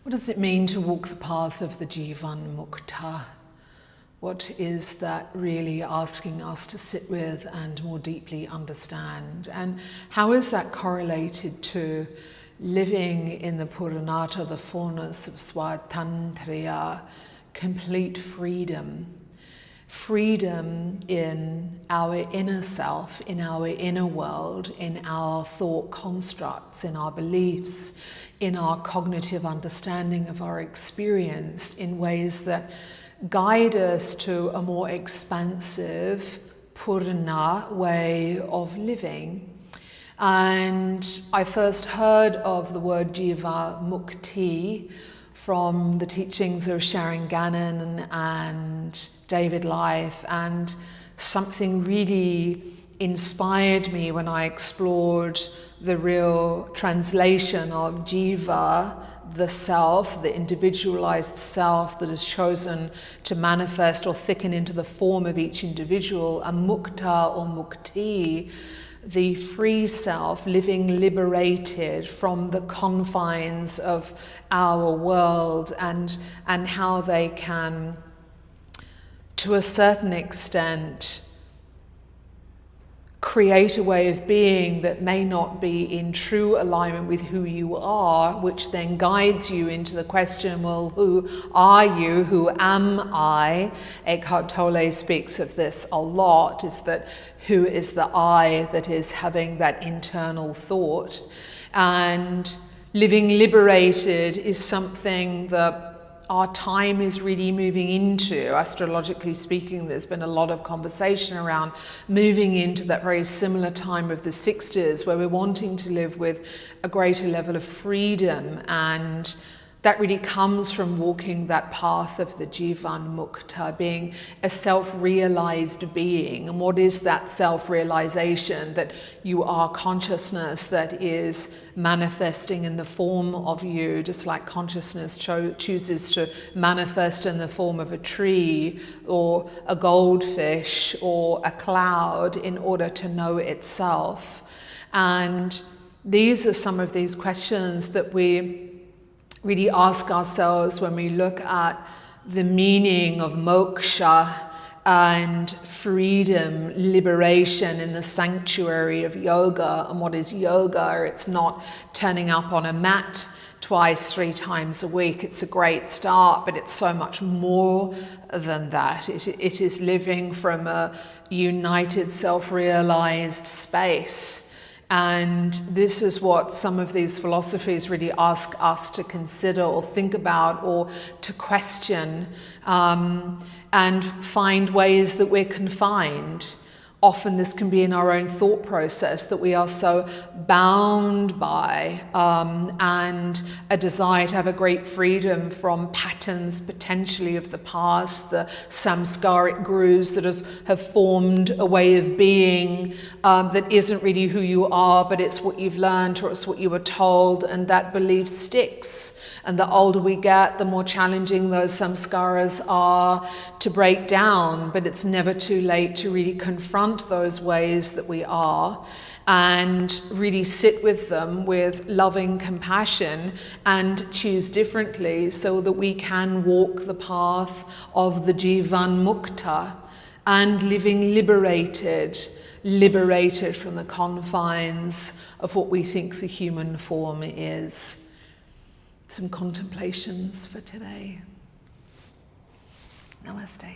What does it mean to walk the path of the Jīvanmukta? What is that really asking us to sit with and more deeply understand? And how is that correlated to living in the Puranata, the fullness of Svātantrya, complete freedom? Freedom in our inner self, in our inner world, in our thought constructs, in our beliefs, in our cognitive understanding of our experience, in ways that guide us to a more expansive, Purana way of living. And I first heard of the word Jīvanmukta from the teachings of Sharon Gannon and David Life, and something really inspired me when I explored the real translation of Jiva, the self, the individualized self that is chosen to manifest or thicken into the form of each individual, and Mukta or Mukti, the free self, living liberated from the confines of our world, and how they can, to a certain extent, create a way of being that may not be in true alignment with who you are, which then guides you into the question, well, who are you? Who am I? Eckhart Tolle speaks of this a lot, is that who is the I that is having that internal thought? And living liberated is something that our time is really moving into. Astrologically speaking, there's been a lot of conversation around moving into that very similar time of the 60s, where we're wanting to live with a greater level of freedom, and that really comes from walking that path of the Jīvanmukta, being a self-realized being. And what is that self-realization? That you are consciousness that is manifesting in the form of you, just like consciousness chooses to manifest in the form of a tree or a goldfish or a cloud in order to know itself. And these are some of these questions that we really ask ourselves when we look at the meaning of Mokṣa and freedom, liberation in the sanctuary of yoga. And what is yoga? It's not turning up on a mat twice, 3 times a week. It's a great start, but it's so much more than that. It is living from a united, self-realized space. And this is what some of these philosophies really ask us to consider or think about or to question, and find ways that we're confined. Often this can be in our own thought process, that we are so bound by and a desire to have a great freedom from patterns potentially of the past, the samskaric grooves that have formed a way of being that isn't really who you are, but it's what you've learned or it's what you were told, and that belief sticks. And the older we get, the more challenging those samskaras are to break down, but it's never too late to really confront those ways that we are and really sit with them with loving compassion and choose differently, so that we can walk the path of the Jīvanmukta and living liberated from the confines of what we think the human form is. Some contemplations for today. Namaste.